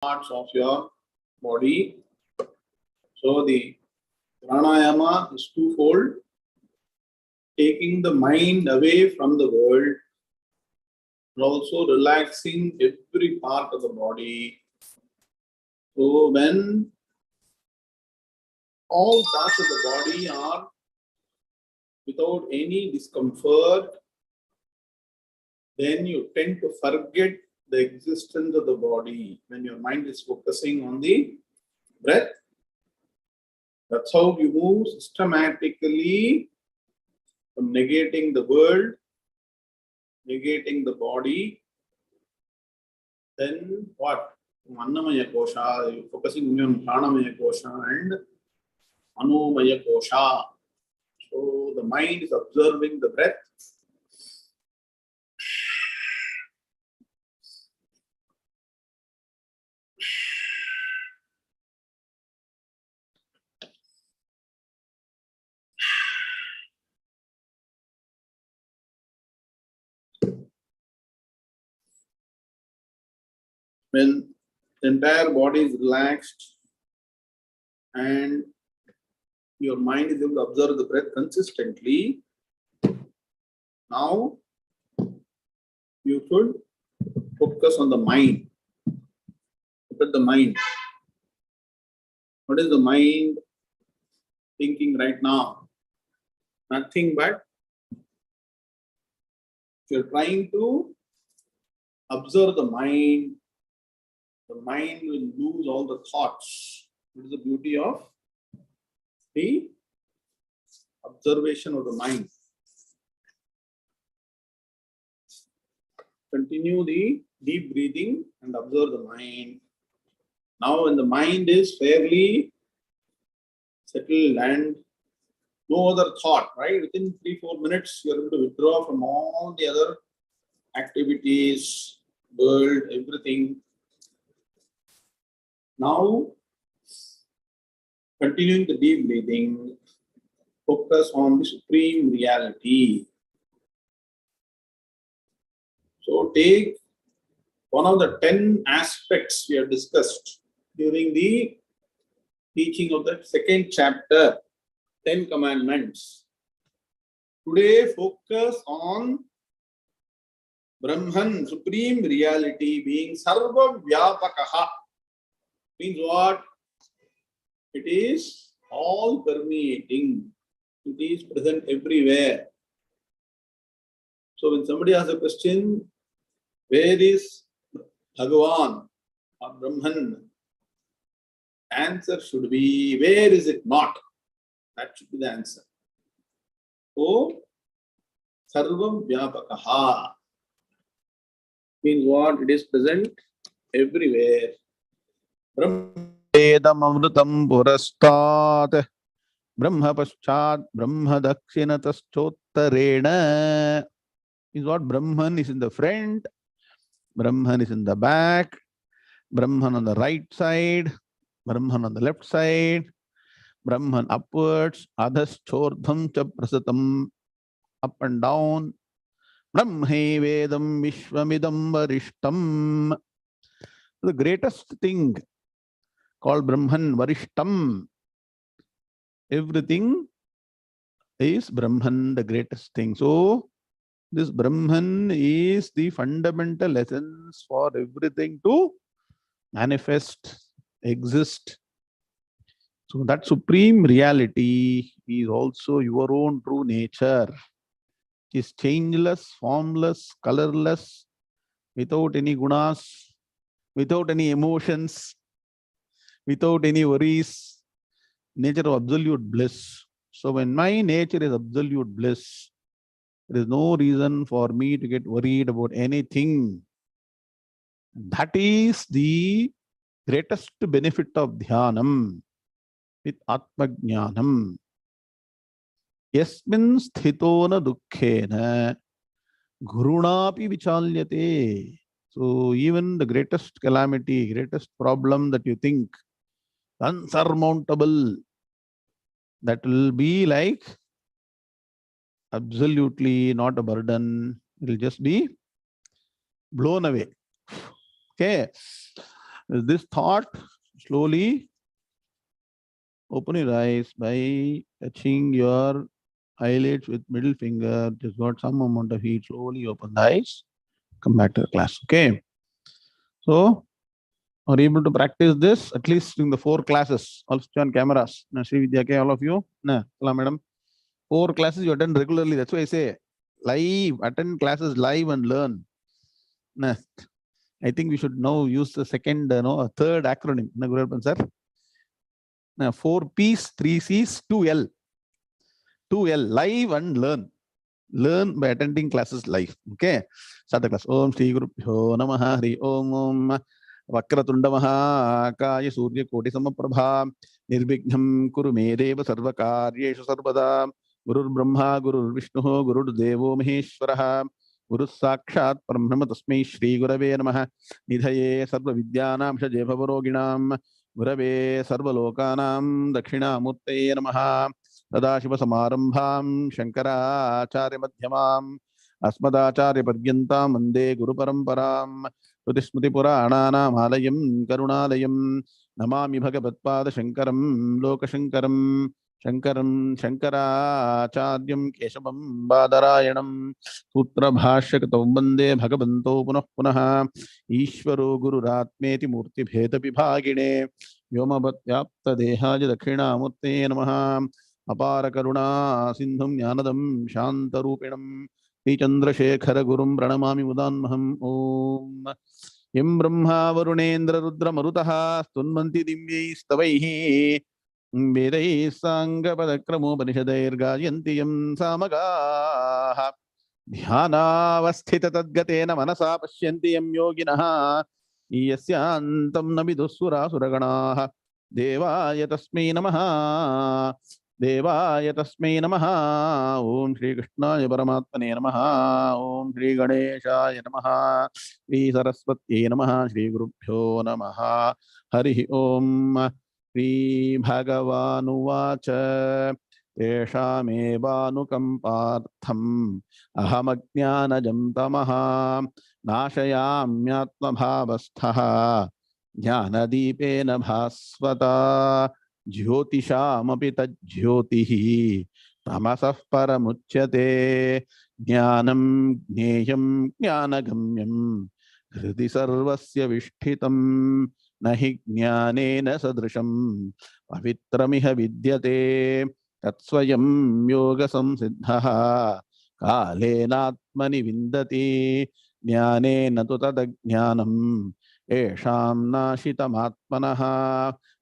parts of your body. So the pranayama is twofold, taking the mind away from the world and also relaxing every part of the body. So when all parts of the body are without any discomfort, then you tend to forget the existence of the body when your mind is focusing on the breath. That's how you move systematically from negating the world, negating the body. Then what? Annamaya kosha, you're focusing on pranamaya kosha and anomaya kosha. So the mind is observing the breath. When the entire body is relaxed and your mind is able to observe the breath consistently, now you should focus on the mind. Look at the mind. What is the mind thinking right now? Nothing but if you're trying to observe the mind will lose all the thoughts. It is the beauty of the observation of the mind. Continue the deep breathing and observe the mind. Now when the mind is fairly settled and no other thought, right? Within 3-4 minutes, you are able to withdraw from all the other activities, world, everything. Now, continuing the deep breathing, focus on the supreme reality. So take one of the 10 aspects we have discussed during the teaching of the second chapter, 10 commandments. Today focus on Brahman, supreme reality, being Sarva Vyapakaha. Means what? It is all permeating. It is present everywhere. So when somebody asks a question, where is Bhagavan or Brahman? Answer should be, where is it not? That should be the answer. So, Sarvam Vyapakaha means what? It is present everywhere. Vedam amrutam purastat Brahma paschat Brahma dakshinataschottarena is what? Brahman is in the front, Brahman is in the back, Brahman on the right side, Brahman on the left side, Brahman upwards, adhaschordham cha prasatam, up and down, Brahmavidya 𝐒𝐵𝐢 The greatest thing called Brahman, Varishtam. Everything is Brahman, the greatest thing. So, this Brahman is the fundamental essence for everything to manifest, exist. So, that supreme reality is also your own true nature. It is changeless, formless, colorless, without any gunas, without any emotions, without any worries, nature of absolute bliss. So when my nature is absolute bliss, there is no reason for me to get worried about anything. That is the greatest benefit of dhyanam with atmajnanam. Yasmin sthito na dukkhena gurunapi vichalyate. So even the greatest calamity, greatest problem that you think unsurmountable, that will be like absolutely not a burden. It will just be blown away. Okay. This thought, slowly open your eyes by touching your eyelids with middle finger. Just got some amount of heat. Slowly open the eyes. Come back to the class. Okay. So, are you able to practice this at least in the 4 classes? Also on cameras. Na Sri Vidya ke all of you. Na, hello, madam. 4 classes you attend regularly. That's why I say live. Attend classes live and learn. Na, I think we should now use the second, third acronym. Na, Guru sir. Na, 4 P's, 3 C's, 2 L. 2 L. Live and learn. Learn by attending classes live. Okay. Start the class. Om Shri Guru Bhyo Namaha Hari Om Vakratunda Mahakaya 𝐒𝐴𝐤 Samapprabha Nirbighnam Kuru Me Deva Sarvakaryeshu Sarvada Gurur Brahma Gurur Vishnu Gurur Devo Maheshwaraha Guru Sakshat Brahma Tasmai Shri Gurave Namaha Nidhaye Sarva Vidyanam Shaje Bhavaroginam Gurave Sarva Lokanam Dakshinamurtaye Namaha Sadashiv समारंभां Shankaracharya मध्यमाम् अस्मदाचार्य पर्यन्तां वन्दे गुरु परम्परां श्रुतिस्मृति पुराणानामालयं करुणालयं नमामि भगवत्पाद शंकरं लोकशंकरं शंकरं शंकराचार्यं केशवं बादरायणं सूत्रभाष्यकृतौ वन्दे भगवन्तौ पुनः पुनः ईश्वरो गुरुरात्मेति मूर्तिभेदविभागिने व्योमवद्व्याप्तदेहाय दक्षिणामूर्तये नमः अपार करुणा सिंधुं ज्ञानदं शान्तरूपिणं श्रीचन्द्रशेखर गुरुं प्रणमामि मुदान्महम् ओम यं ब्रह्मा वरुणेन्द्र रुद्रमरुतः स्तुन्वन्ति दिव्यैस्तवैः वेदैः साङ्गपदक्रमोपनिषदैर्गायन्ति यं सामगाः ध्यानावस्थिततद्गतेन मनसा पश्यन्ति यं योगिनः यस्यान्तं न विदुःसुरासुरगणाः देवाय तस्मै नमः देवाय तस्मै नमः ओम श्री कृष्णाय परमात्मने नमः ओम श्री गणेशाय नमः श्री सरस्वत्यै नमः श्री गुरुभ्यो नमः हरि ओम श्री भगवानुवाच तेषामेवानुकम्पार्थम् अहमज्ञानजं तमः नाशयाम्यात्मभावस्थः ज्ञानदीपेन भास्वता ज्योतिषामपि तज्ज्योतिः तमसः परमुच्यते ज्ञानं ज्ञेयं ज्ञानगम्यं हृदि सर्वस्य विष्ठितं न हि ज्ञानेन सदृशं पवित्रमिह विद्यते तत्स्वयं योगसंसिद्धः कालेनात्मनि विन्दति ज्ञानेन तु तदज्ञानं येषां नाशितमात्मनः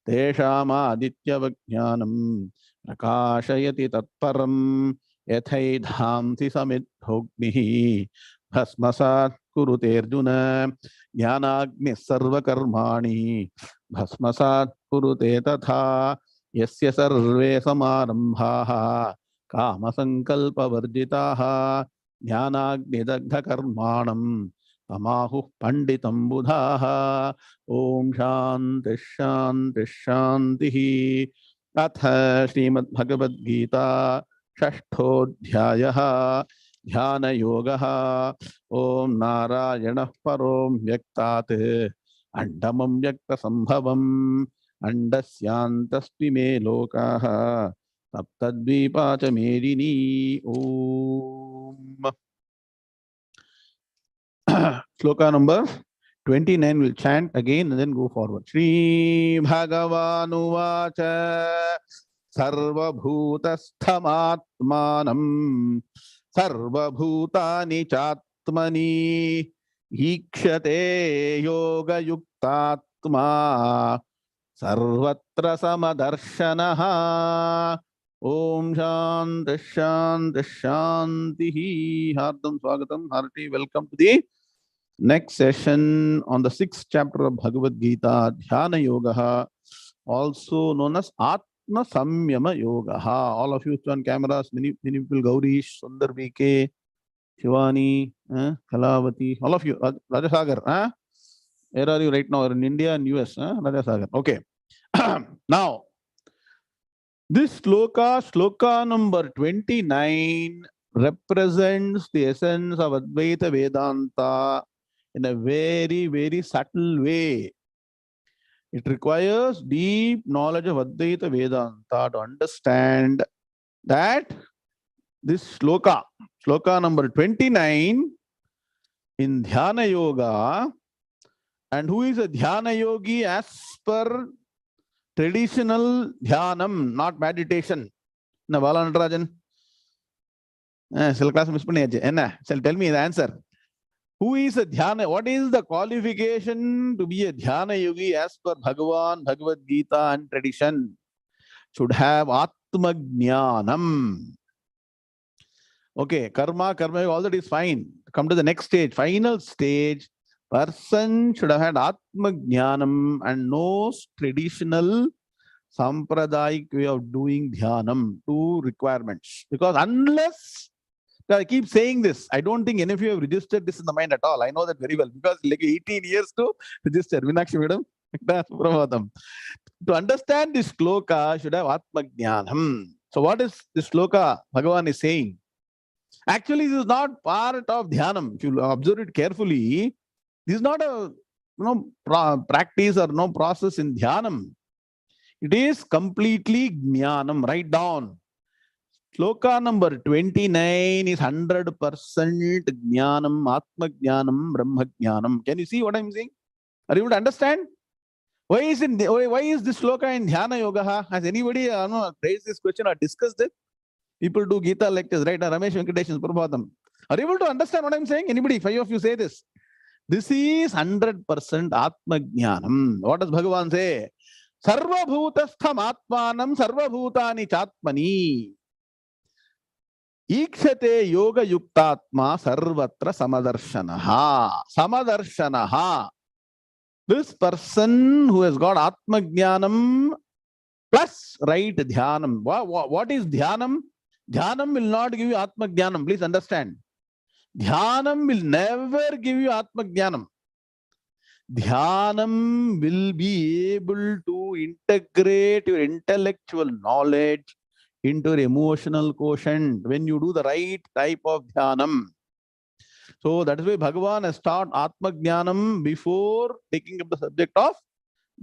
तेषामादित्यवज्ञानं प्रकाशयति तत्परं यथैधांसि समिद्धोऽग्निः भस्मसात् कुरुतेऽर्जुन ज्ञानाग्निः सर्वकर्माणि भस्मसात् कुरुते तथा यस्य सर्वे समारम्भाः कामसङ्कल्पवर्जिताः ज्ञानाग्निदग्धकर्माणं तमाहुः पंडितं बुधाः ओम शांति शांति शांति। अथ श्रीमद् भगवद गीता षष्ठोऽध्यायः ध्यान योगः। ओम नारायणः परो व्यक्तात् अंडमं व्यक्त संभवम् अंडस्यान्तस्त्विमे लोकाः सप्तद्वीपा च मेदिनी। ओम Sloka number 29 will chant again and then go forward. Shri Bhagavanuvacha Sarvabhutasthamaatmanam Sarvabhutani Chatmani Ikshate Yoga Yuktatma Sarvatra Samadarshanaha. Om Shanti Shanti Shanti. Hardam Swagatam. Hearty welcome to the next session on the 6th chapter of Bhagavad Gita, Dhyana Yoga, also known as Atma Samyama Yoga. All of you on cameras, many people, Gaurish, Sundar VK, Shivani, Kalavati, all of you, Rajasagar. Where are you right now? In India and US, Rajasagar. Okay. Now, this sloka number 29, represents the essence of Advaita Vedanta in a very, very subtle way. It requires deep knowledge of Advaita Vedanta to understand that this shloka number 29 in Dhyana Yoga, and who is a Dhyana Yogi as per traditional Dhyanam, not meditation. Na Bala Natarajan. Class miss panniyachu. Enna? Tell me the answer. Who is a Dhyana? What is the qualification to be a Dhyana Yogi as per Bhagavan, Bhagavad Gita and tradition? Should have Atma Jnanam. Okay, karma, all that is fine. Come to the next stage, final stage. Person should have had Atma Jnanam and knows traditional Sampradayic way of doing Dhyanam, two requirements. Because unless, I keep saying this, I don't think any of you have registered this in the mind at all. I know that very well because like 18 years to register. Vinakshi madam, Brahmavidam. To understand this shloka, should have Atma Jnanam. So what is this shloka Bhagavan is saying? Actually, this is not part of Dhyanam. If you observe it carefully, this is not a practice or no process in Dhyanam. It is completely Jnanam. Write down. Shloka number 29 is 100% Jnanam, Atma Jnanam, Brahma Jnanam. Can you see what I'm saying? Are you able to understand? Why is this shloka in Dhyana Yoga? Has anybody raised this question or discussed it? People do Gita lectures, right? Ramesh Venkateshan Prabhatam. Are you able to understand what I'm saying? Anybody? 5 of you say this. This is 100% Atma Jnanam. What does Bhagavan say? Sarva bhutastham atmanam sarva bhutani chatmani. 𝐒𝐽 yoga yuktatma sarvatra samadarshanaha. Samadarshanaha. This person who has got Atma Jnanam plus right Dhyanam. What is Dhyanam? Dhyanam will not give you Atma Jnanam. Please understand. Dhyanam will never give you Atma Jnanam. Dhyanam will be able to integrate your intellectual knowledge into your emotional quotient when you do the right type of Dhyanam. So that is why Bhagavan has taught Atma Jnanam before taking up the subject of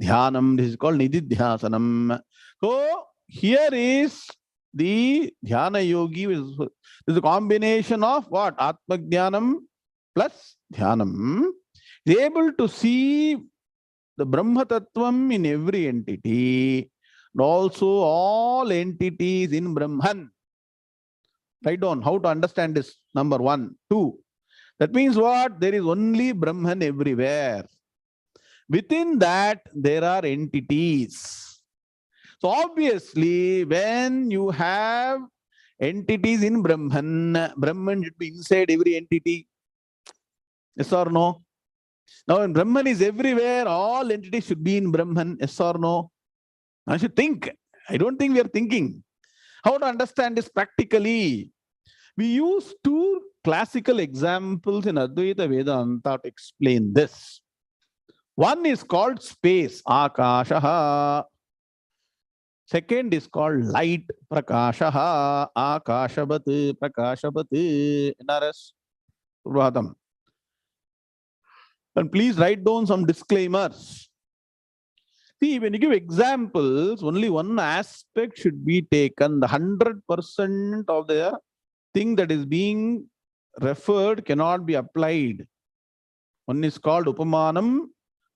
Dhyanam. This is called Nididhyasanam. So here is the Dhyana Yogi. This is a combination of what? Atma Jnanam plus Dhyanam. Is able to see the Brahma Tattvam in every entity and also all entities in Brahman. Write down how to understand this. Number 1. 2. That means what? There is only Brahman everywhere. Within that, there are entities. So obviously, when you have entities in Brahman, Brahman should be inside every entity. Yes or no? Now, when Brahman is everywhere, all entities should be in Brahman. Yes or no? I should think. I don't think we are thinking. How to understand this practically? We use 2 classical examples in Advaita Vedanta to explain this. One is called space, Akashaha. Second is called light, Prakashaha, Akashavat, Prakashavat. NRS, Prabhatam. And please write down some disclaimers. See, when you give examples, only one aspect should be taken. The 100% of the thing that is being referred cannot be applied. One is called Upamanam,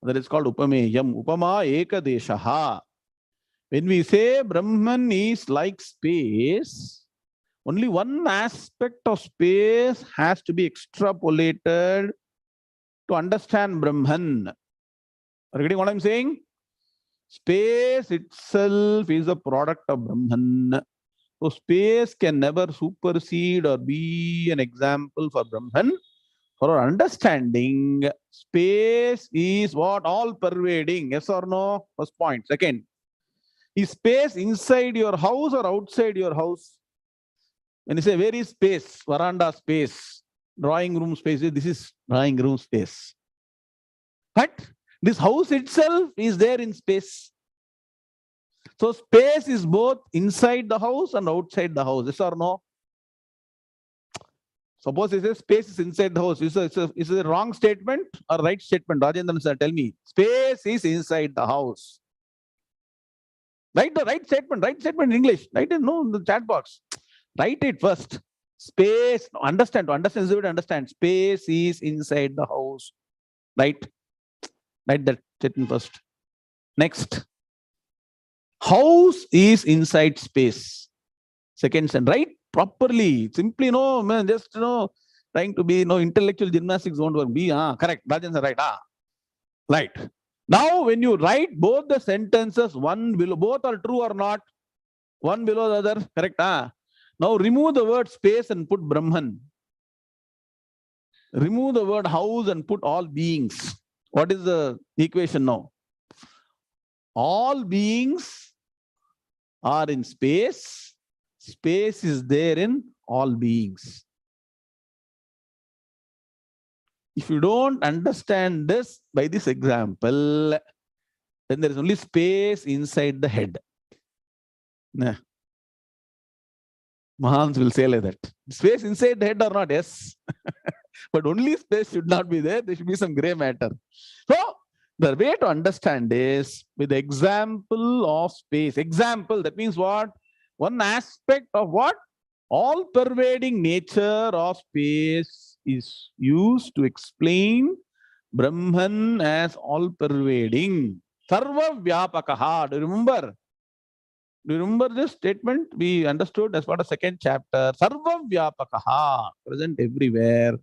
that is called Upameyam. Upama Ekadeshaha. When we say Brahman is like space, only one aspect of space has to be extrapolated to understand Brahman. Are you getting what I'm saying? Space itself is a product of Brahman. So space can never supersede or be an example for Brahman. For our understanding, space is what? All pervading. Yes or no? First point. Second, is space inside your house or outside your house? When you say, where is space? Veranda space, drawing room space. This is drawing room space. But this house itself is there in space. So space is both inside the house and outside the house. Yes or no? Suppose it says space is inside the house. Is it a wrong statement or right statement? Rajendran sir, tell me. Space is inside the house. Write the right statement in English. Write it in the chat box. Write it first. Space, understand is to understand. Space is inside the house. Right? Write that statement first. Next. House is inside space. Second sentence. Write properly. Simply just trying to be intellectual gymnastics won't work. Be correct. Rajan, right. Right. Now when you write both the sentences, one below, both are true or not? One below the other, correct? Now remove the word space and put Brahman. Remove the word house and put all beings. What is the equation now? All beings are in space. Space is there in all beings. If you don't understand this by this example, then there is only space inside the head. Nah. Mahans will say like that. Space inside the head or not? Yes. But only space should not be there. There should be some gray matter. So, the way to understand is with the example of space. Example, that means what? One aspect of what? All pervading nature of space is used to explain Brahman as all pervading. Sarva Vyapakaha. Do you remember? Do you remember this statement? We understood as part of second chapter. Sarva Vyapakaha. Present everywhere.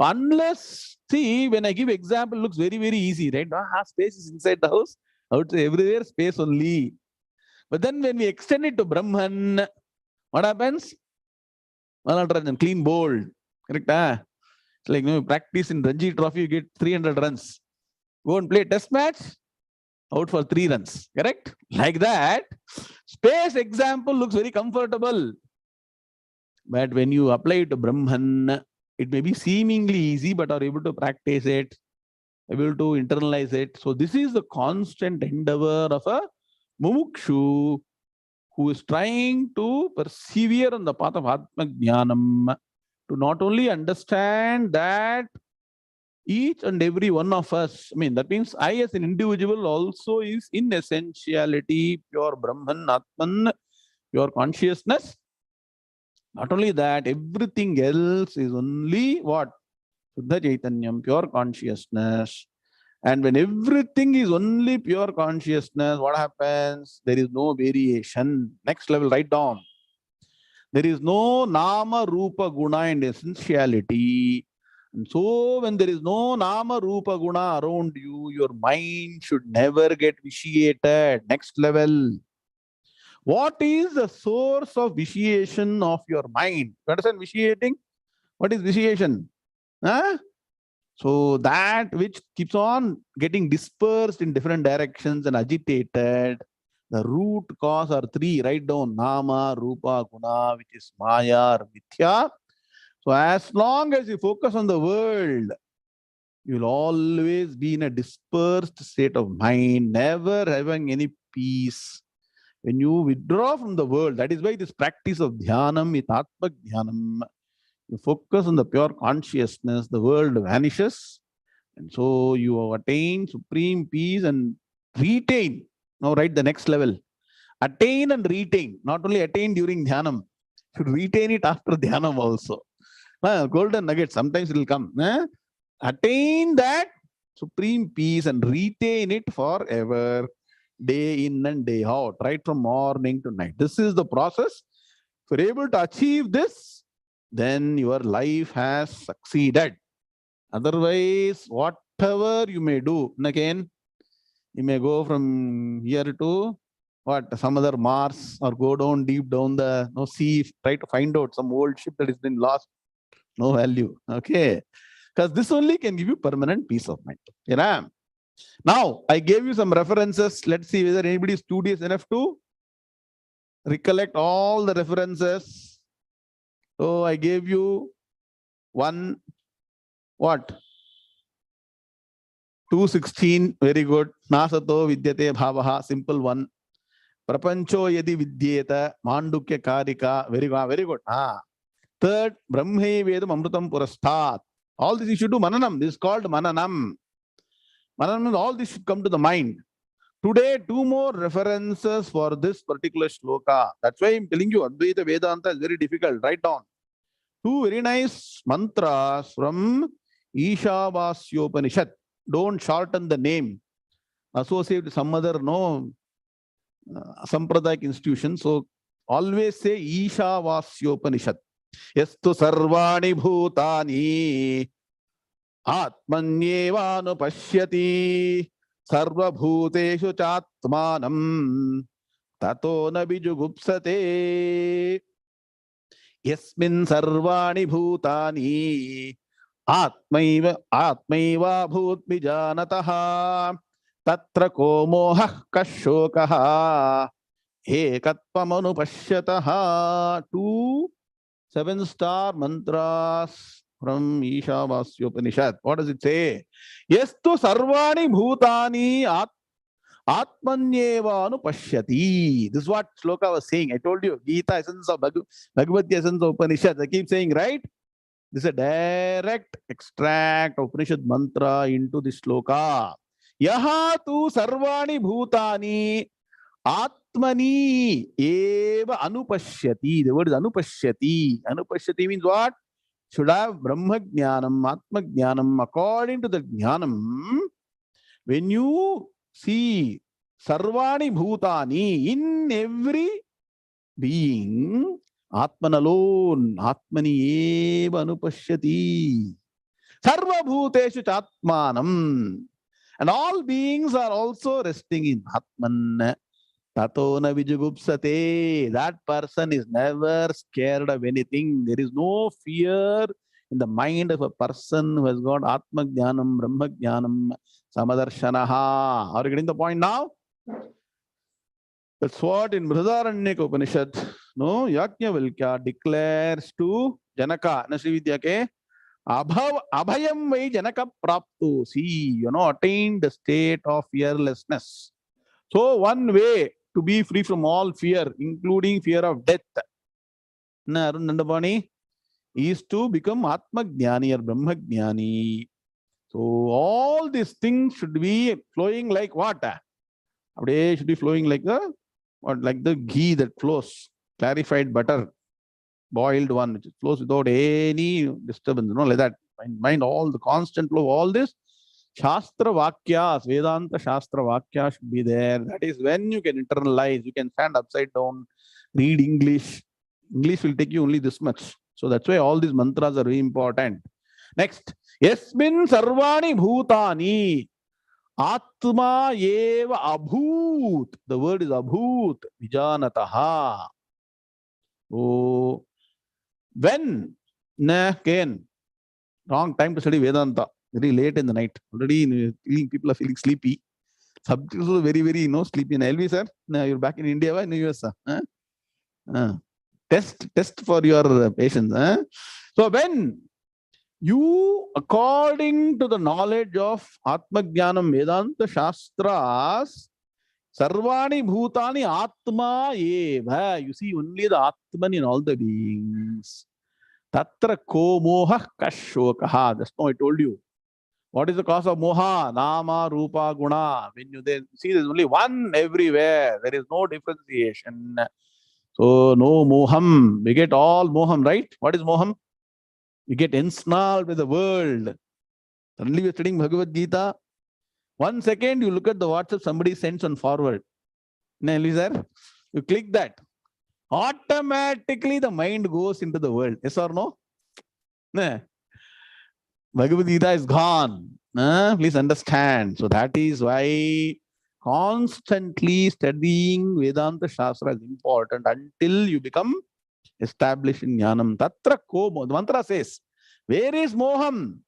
So unless, see, when I give example, it looks very, very easy, right? Space is inside the house. I would say everywhere space only. But then when we extend it to Brahman, what happens? Clean bold. Correct? It's like you practice in Ranji Trophy, you get 300 runs. Go and play test match, out for 3 runs. Correct? Like that, space example looks very comfortable. But when you apply it to Brahman, it may be seemingly easy, but are able to practice it, able to internalize it. So this is the constant endeavor of a mumukshu who is trying to persevere on the path of Atma Jnanam, to not only understand that each and every one of us, that means I as an individual also is in essentiality pure Brahman, Atman, pure consciousness. Not only that, everything else is only what? Shuddha Chaitanyam, pure consciousness. And when everything is only pure consciousness, what happens? There is no variation. Next level, write down. There is no Nama, Rupa, Guna and essentiality. And so when there is no Nama, Rupa, Guna around you, your mind should never get vitiated. Next level. What is the source of vitiation of your mind? You understand vitiating? What is vitiation? So that which keeps on getting dispersed in different directions and agitated, the root cause are 3. Write down Nama, Rupa, Guna, which is Maya or Mithya. So as long as you focus on the world, you will always be in a dispersed state of mind, never having any peace. When you withdraw from the world, that is why this practice of Dhyanam, Atma Dhyanam, you focus on the pure consciousness, the world vanishes. And so you attain supreme peace and retain. Now write the next level. Attain and retain. Not only attain during Dhyanam, should retain it after Dhyanam also. Golden nugget, sometimes it will come. Attain that supreme peace and retain it forever. Day in and day out, right from morning to night. This is the process. If you're able to achieve this, then your life has succeeded. Otherwise, whatever you may do, and again, you may go from here to some other Mars, or go down deep down the sea, try to find out some old ship that has been lost. No value. Okay. Because this only can give you permanent peace of mind. Yeah. Now, I gave you some references. Let's see whether anybody is studious enough to recollect all the references. So, I gave you one, 216, very good. Nasato vidyate bhavaha, simple one. Prapancho yadi vidyeta, mandukya karika, very good. Third, Brahmavidya Amrutam Purasthat. All this you should do mananam. This is called mananam. Mananam means all this should come to the mind. Today, two more references for this particular shloka. That's why I'm telling you, Advaita Vedanta is very difficult. Write down. Two very nice mantras from 𝐒𝐫𝐢-𝐊𝐚𝐫𝐚. Don't shorten the name. Associate with some other Sampradayic institution. So always say 𝐒𝐫𝐢-𝐊𝐚𝐫𝐚. Yastu sarvani bhutani atmanyevānupashyati sarva bhuteshu chatmanam tato na bijugupsate. Yasmin sarvani bhutani atmaiva bhut vijanataha tatra ko mohah kashokaha ekatvam anupashyataha. Two 7-star mantras from 𝐒𝐫𝐢-𝐊𝐚𝐫𝐚. What does it say? Yastu sarvani bhutani atmanyevānupashyati. This is what shloka was saying. I told you, Gita essence of Bhagavad Gita essence of Upanishads. I keep saying, right? This is a direct extract of Upanishad mantra into this shloka. Yaha tu sarvani bhutani Atmani eva anupashyati. The word is anupashyati. Anupashyati means what? Should have Brahma Jnanam, Atma Jnanam. According to the Jnanam, when you see Sarvani Bhutani in every being, Atman alone, Atmani eva anupashyati. Sarva Bhuteshu Chatmanam. And all beings are also resting in Atman. Tato na vijugupsate. That person is never scared of anything. There is no fear in the mind of a person who has got Atma Jnanam, Brahma Jnanam, Samadarshanaha. Are you getting the point now? That's what in Brihadaranyaka Upanishad, Yajnavalkya declares to Janaka, Sri Vidya ke, Abhayam vai Janaka prapto. See, attained the state of fearlessness. So one way to be free from all fear, including fear of death, is to become Atma Jnani or Brahma Jnani. So all these things should be flowing like what? They should be flowing like the ghee that flows, clarified butter, boiled one, which flows without any disturbance, like that. Mind all the constant flow of all this. Shastra Vakyas, Vedanta Shastra Vakyas should be there. That is when you can internalize, you can stand upside down, read English. English will take you only this much. So that's why all these mantras are very important. Next, Yasmin Sarvani Bhutani Atma Eva Abhut. The word is Abhut, Vijanataha. Oh, when? Wrong time to study Vedanta. Very late in the night. Already people are feeling sleepy. Subjects are very, very, sleepy. LV sir, you're back in India or in the US? Test for your patience. So when you, according to the knowledge of Atma Jnanam Vedanta Shastras, Sarvani Bhutani Atma Eva. You see only the Atman in all the beings. Tatra ko moha kashokaha. Just now I told you. What is the cause of moha? Nama, rupa, guna. When you then see there's only one everywhere. There is no differentiation. So no moham. We get all moham, right? What is moham? We get ensnarled with the world. Suddenly we're studying Bhagavad Gita. 1 second, you look at the WhatsApp, somebody sends on forward. You click that. Automatically the mind goes into the world. Yes or no? Bhagavad Gita is gone. Please understand. So that is why constantly studying Vedanta Shastra is important until you become established in Jnanam. Tatra ko, the mantra says, where is moham?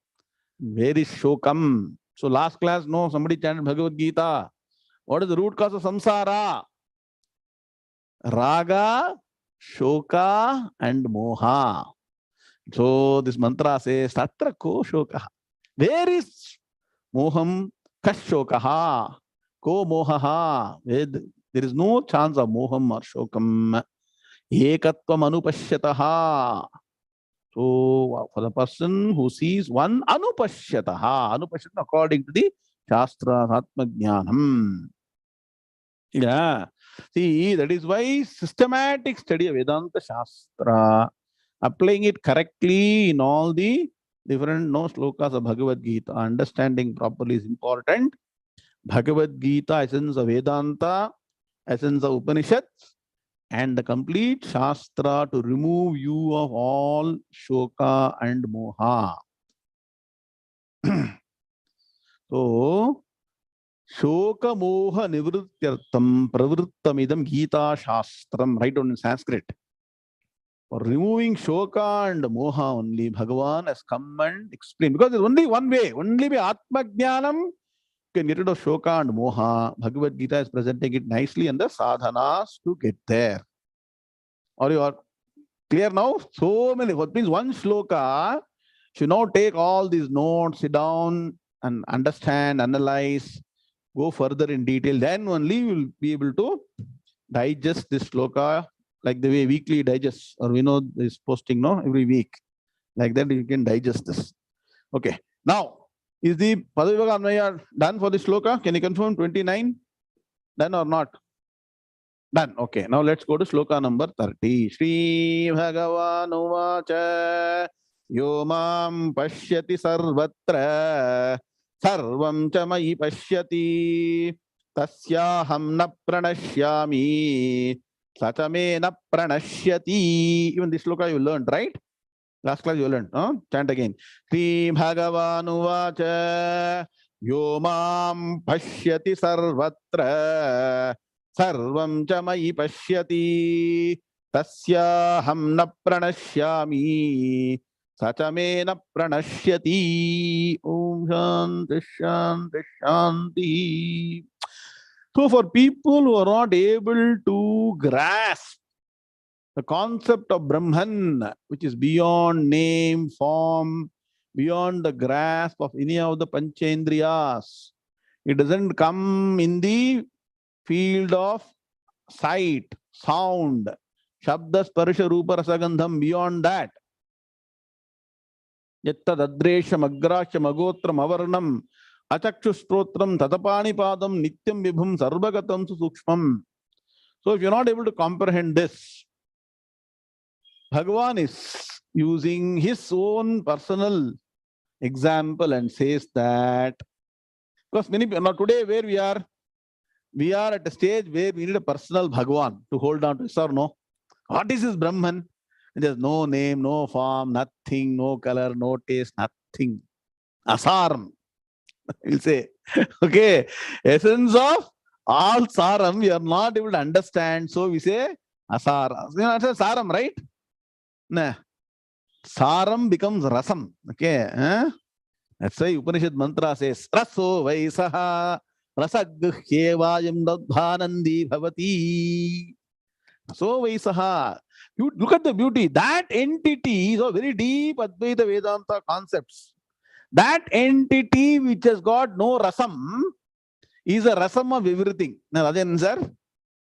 Where is shokam? So last class, somebody chanted Bhagavad Gita. What is the root cause of samsara? Raga, shoka, and moha. So this mantra says, Tatra ko shokaha. Where is moham? Kashokaha. Ko mohaha. There is no chance of moham or shokam. Ekatvam anupashyataha. So, for the person who sees one, anupashyataha, anupashyata according to the Shastra, Atma Jnanam. Yeah. See, that is why systematic study of Vedanta Shastra, applying it correctly in all the different slokas of Bhagavad Gita, understanding properly is important. Bhagavad Gita, essence of Vedanta, essence of Upanishads, and the complete Shastra to remove you of all shoka and moha. So, shoka moha nivrityartam pravrittamidam Gita Shastram, right on in Sanskrit. For removing shoka and moha only, Bhagavan has come and explained. Because there's only one way, only by Atma Jnanam you can get rid of shoka and moha. Bhagavad Gita is presenting it nicely and the sadhanas to get there. Or you are clear now? So many, what means one shloka, you now take all these notes, sit down and understand, analyze, go further in detail. Then only you will be able to digest this shloka like the way weekly digest or is posting every week. Like that you can digest this. Okay. Now, is the Padavivaka Anvaya done for this shloka? Can you confirm 29? Done or not? Done. Okay. Now let's go to shloka number 30. Sri Bhagavan Uvacha Yomam Pashyati Sarvatra Sarvam Chamai Pashyati Tasyaham Na Pranashyami Satame Na Pranashyati. Even this shloka you learned, right? Last class you learned. Chant again. Sri Bhagavan Uvacha Yomam Pashyati Sarvatra Sarvam Chamai Pashyati Tasyaham Na Pranashyami Satame Na Pranashyati. Om Shanti Shanti Shanti. So for people who are not able to grasp the concept of Brahman, which is beyond name, form, beyond the grasp of any of the Panchendriyas, it doesn't come in the field of sight, sound, Shabda, Sparsha, Rupa, Rasagandham, beyond that. Yatta Dadresham, Agrasham, Agotram, Avarnam, Achakshustotram, Tatapani Padam, Nityam Vibhum, Sarvagatam Sukshmam. So if you're not able to comprehend this, Bhagavan is using his own personal example and says that, because many people, now today where we are at a stage where we need a personal Bhagavan to hold on to, yes or no? What is this Brahman? There's no name, no form, nothing, no color, no taste, nothing. Asaram, we'll say. Okay, essence of all saram, we are not able to understand, so we say asara. You know, that's saram, right? Nah. Saram becomes rasam. Okay. That's why Upanishad mantra says, Raso Vaisaha 𝐒𝐿𝐊𝐚𝐫𝐚 bhavati. So Vaisaha. You look at the beauty. That entity is a very deep Advaita Vedanta concepts. That entity which has got no rasam is a rasam of everything. Now, Rajan sir,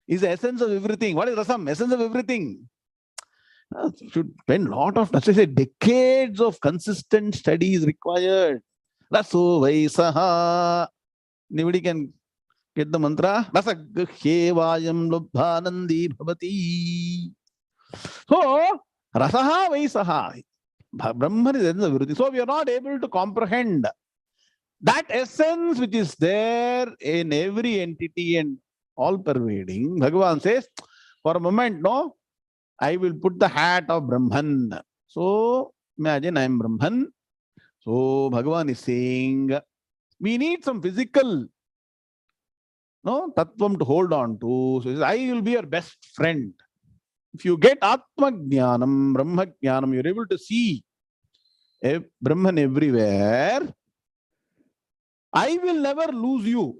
is the essence of everything. What is rasam? Essence of everything. Should spend a lot of, let's say, decades of consistent studies required. Raso Vaisaha. Anybody can get the mantra? 𝐒𝐿𝐊𝐴 bhavati. So, Rasaha Vaisaha. Brahman is the essence of everything. So, we are not able to comprehend that essence which is there in every entity and all pervading. Bhagavan says, for a moment, no, I will put the hat of Brahman. So, imagine I am Brahman. So, Bhagavan is saying, we need some physical tattvam to hold on to. So, he says, I will be your best friend. If you get Atma Jnanam, Brahma Jnanam, you're able to see Brahman everywhere. I will never lose you.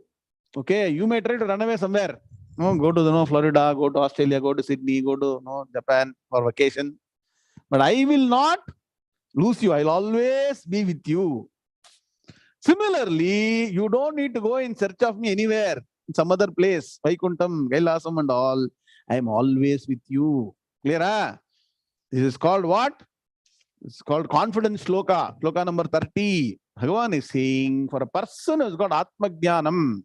Okay, you may try to run away somewhere. Go to Florida, go to Australia, go to Sydney, go to Japan for vacation. But I will not lose you. I'll always be with you. Similarly, you don't need to go in search of me anywhere, in some other place, Vaikuntham, Kailasam and all. I am always with you. Clear? This is called what? It's called confidence shloka. Shloka number 30. Bhagavan is saying, for a person who's got Atma Jnanam,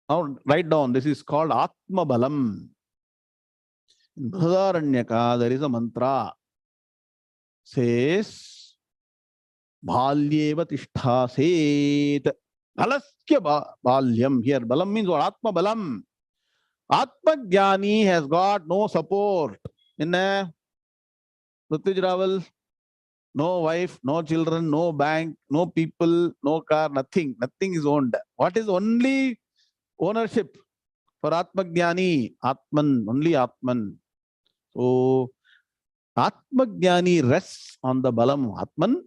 now write down, this is called Atma Balam. In Bhadaranyaka, there is a mantra. Says, Bhalyeva Tishthaset. Alaskya Balyam. Here, Balam means what? Atma Balam. Atma Jnani has got no support. In a Prithvij Raval, no wife, no children, no bank, no people, no car, nothing. Nothing is owned. What is only ownership for Atma Jnani? Atman, only Atman. So, Atma Jnani rests on the Balam Atman.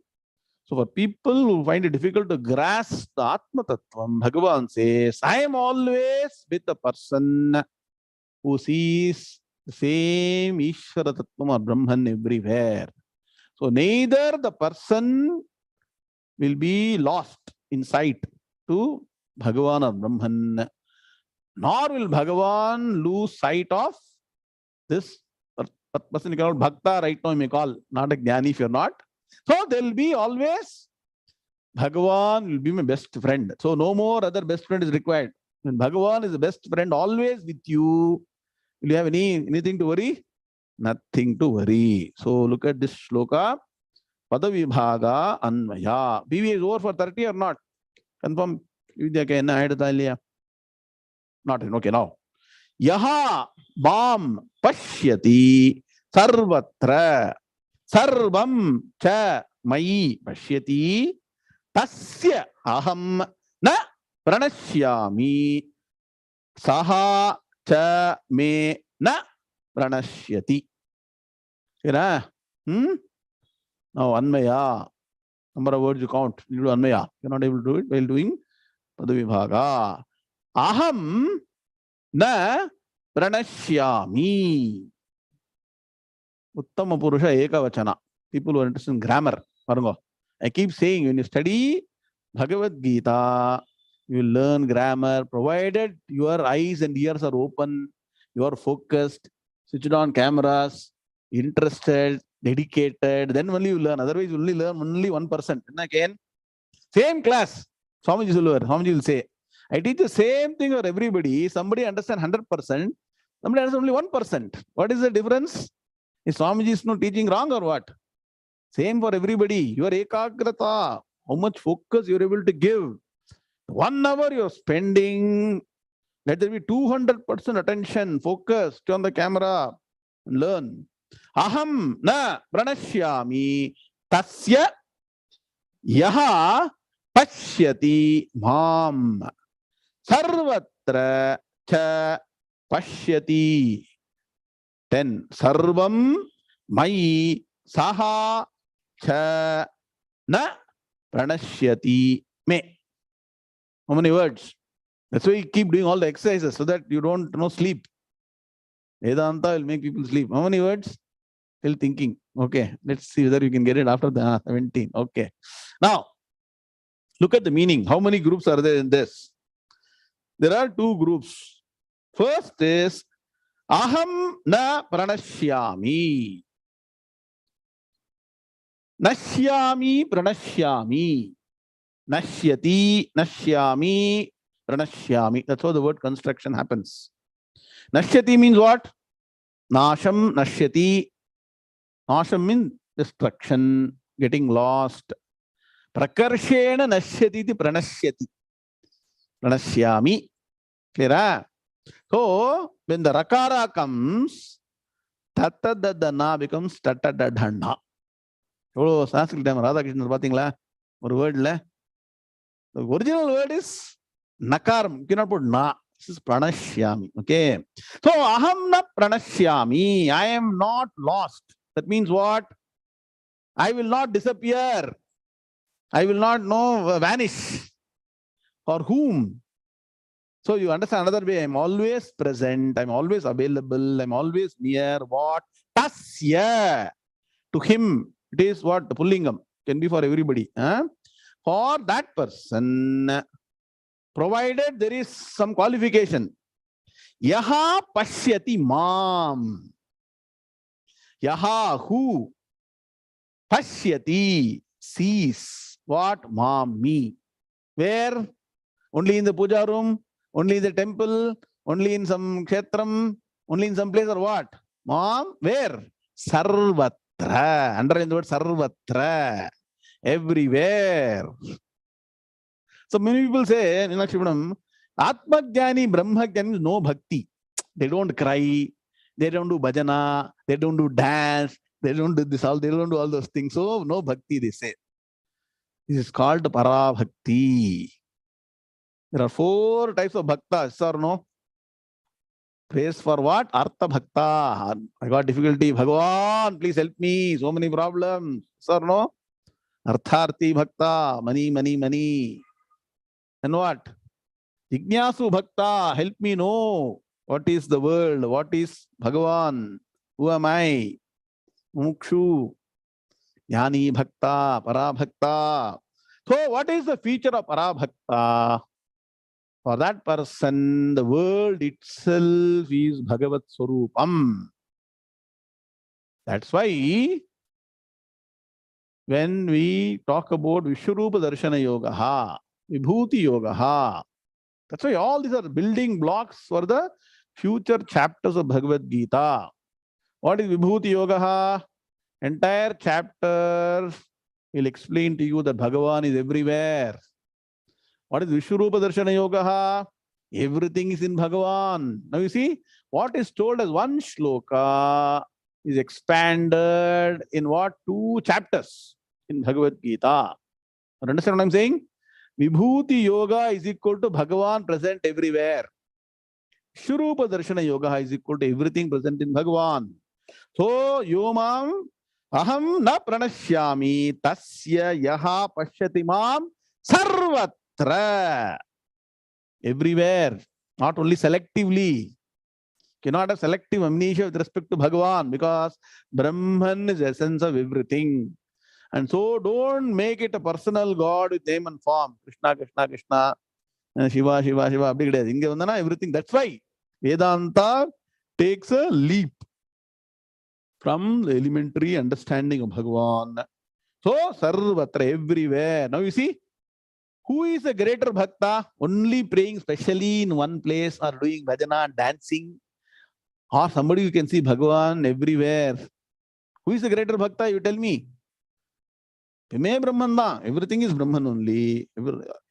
So, for people who find it difficult to grasp the Atma Tattvam, Bhagavan says, I am always with a person who sees the same Ishvara Tattvam or Brahman everywhere. So, neither the person will be lost in sight to Bhagavan or Brahman, nor will Bhagavan lose sight of this person. You cannot Bhakta right now, you may call, not a Jnani if you're not. So, there will be always, Bhagavan will be my best friend. So, no more other best friend is required. When Bhagavan is the best friend always with you, will you have anything to worry? Nothing to worry. So, look at this shloka. Padavibhaga Anvaya. PV is over for 30 or not? Confirm. Not in. Okay, now. Yaha Bam Pashyati Sarvatra Sarvam Cha Mai Pashyati Tasya Aham Na Pranashyami Saha Cha Me Na Pranashyati. Now, Anmaya. Number of words you count. You do Anmaya. You're not able to do it while doing Padavibhaga. Aham Na Pranashyami. Uttama Purusha Ekavachana. People who are interested in grammar. I keep saying, when you study Bhagavad Gita, you will learn grammar, provided your eyes and ears are open, you are focused, switched on cameras, interested, dedicated, then only you learn. Otherwise, you only learn only 1%. Again, same class. Swamiji will say, I teach the same thing for everybody. Somebody understands 100%, somebody understands only 1%. What is the difference? Is Swamiji not teaching wrong or what? Same for everybody. Your ekagrata, how much focus you are able to give. 1 hour you are spending, let there be 200% attention, focused on the camera, and learn. Aham na pranashyami tasya yaha pashyati mam sarvatra cha pashyati. 10. Sarvam mai saha cha na pranashyati me. How many words? That's why you keep doing all the exercises, so that you don't sleep. Vedanta will make people sleep. How many words? Still thinking. Okay, let's see whether you can get it after the 17. Okay. Now, look at the meaning. How many groups are there in this? There are 2 groups. First is Aham na pranashyami. Nashyami pranashyami. Nashyati, nashyami, pranashyami. That's how the word construction happens. Nashyati means what? Nasham, nashyati. Nasham means destruction, getting lost. Prakarshena nashyati iti pranashyati. Pranashyami. Clear? So, when the rakara comes, tatadadana becomes tatadadhana. Oh, Sanskrit time, Radha Krishna, pathingla, or word la. The original word is nakaram. You cannot put na. This is pranashyami. Okay. So, aham na pranashyami. I am not lost. That means what? I will not disappear. I will not vanish. For whom? So, you understand another way. I am always present. I am always available. I am always near. What? Tasya. To him. It is what? The pullingam. Can be for everybody. For that person, provided there is some qualification. Yaha pashyati mam. Yaha, who? Pashyati, sees. What? Mam, me. Where? Only in the puja room? Only in the temple? Only in some kshetram? Only in some place or what? Mam, where? Sarvatra. Underline the word sarvatra. Everywhere. So many people say, in Lakshimanam, Atmajnani, Brahmajnani is no bhakti. They don't cry, they don't do bhajana, they don't do dance, they don't do this, all they don't do all those things. So no bhakti, they say. This is called parabhakti. There are 4 types of bhaktas, or no? Praise for what? Artha bhakta. I got difficulty. Bhagavan, please help me. So many problems. Sir, no? Artharthi bhakta. Money, money, money. And what? Jignasu bhakta. Help me know. What is the world? What is Bhagavan? Who am I? Mukshu. Jnani bhakta. Parabhakta. So what is the feature of parabhakta? For that person, the world itself is Bhagavat Swarupam. That's why when we talk about Vishwarupa Darshana Yoga, Vibhuti Yoga, that's why all these are building blocks for the future chapters of Bhagavad Gita. What is Vibhuti Yoga? Entire chapter will explain to you that Bhagavan is everywhere. What is Vishwarupa Darshana Yoga? Everything is in Bhagavan. Now you see, what is told as one shloka is expanded in what? 2 chapters in Bhagavad Gita. Understand what I'm saying? Vibhuti Yoga is equal to Bhagavan present everywhere. Vishwarupa Darshana Yoga is equal to everything present in Bhagavan. So, Yomam aham na pranashyami tasya yaha pashyati mam sarvatra. Everywhere, not only selectively. Cannot have selective amnesia with respect to Bhagavan, because Brahman is the essence of everything. And so don't make it a personal God with name and form. Krishna, Krishna, Krishna, Shiva, Shiva, Shiva, everything. That's why Vedanta takes a leap from the elementary understanding of Bhagavan. So, sarvatra, everywhere. Now you see, who is a greater bhakta? Only praying specially in one place, or doing bhajana, dancing, or somebody you can see Bhagavan everywhere. Who is the greater bhakta? You tell me. Me Brahman da. Everything is Brahman only.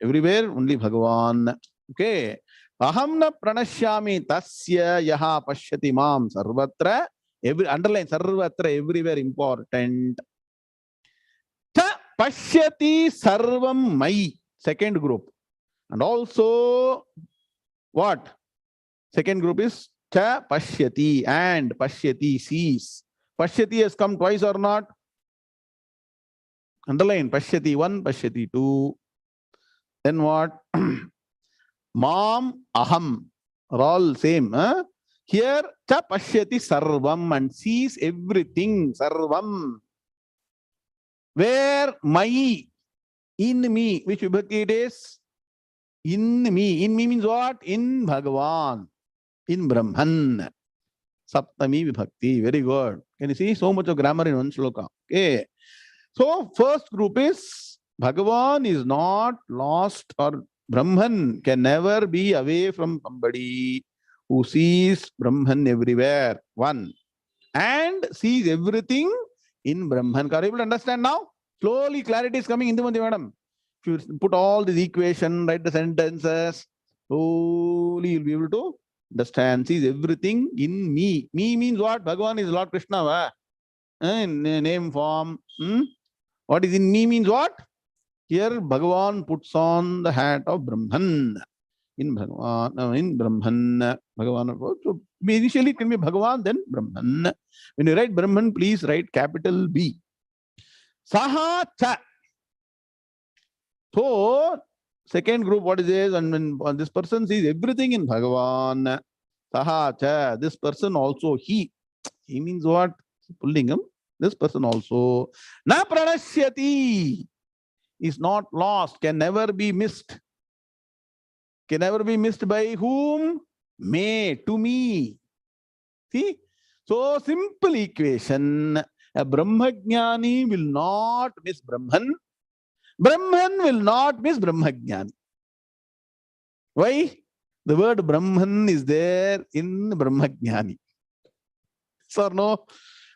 Everywhere only Bhagavan. Okay. Aham na pranashyami tasya yaha pashyati mam sarvatra. Underline sarvatra, everywhere important. Ta pashyati sarvam mai. Second group. And also, what? Second group is cha pashyati, and pashyati sees. Pashyati has come twice or not? Underline pashyati 1, pashyati 2. Then what? Mam, aham are all same. Huh? Here, cha pashyati sarvam, and sees everything. Sarvam. Where? Mai. In me. Which vibhakti it is? In me. In me means what? In Bhagavan. In Brahman. Saptami vibhakti. Very good. Can you see so much of grammar in one shloka? Okay. So first group is Bhagavan is not lost, or Brahman can never be away from somebody who sees Brahman everywhere. One. And sees everything in Brahman. Are you able to understand now? Slowly clarity is coming. Indumati madam. If you put all these equations, write the sentences, slowly you'll be able to understand. Sees everything in me. Me means what? Bhagavan is Lord Krishna. In name form. What is in me means what? Here Bhagavan puts on the hat of Brahman. In Bhagavan, in Brahman, Bhagavan. So initially it can be Bhagavan, then Brahman. When you write Brahman, please write capital B. Saha cha. So, second group, what is this? And when this person sees everything in Bhagavan, saha cha, this person also, he means what? Pullingam. This person also. Na pranashyati is not lost, can never be missed. Can never be missed by whom? Me, to me. See? So, simple equation. A Brahmajnani will not miss Brahman. Brahman will not miss Brahmajnani. Why? The word Brahman is there in Brahmajnani. So no?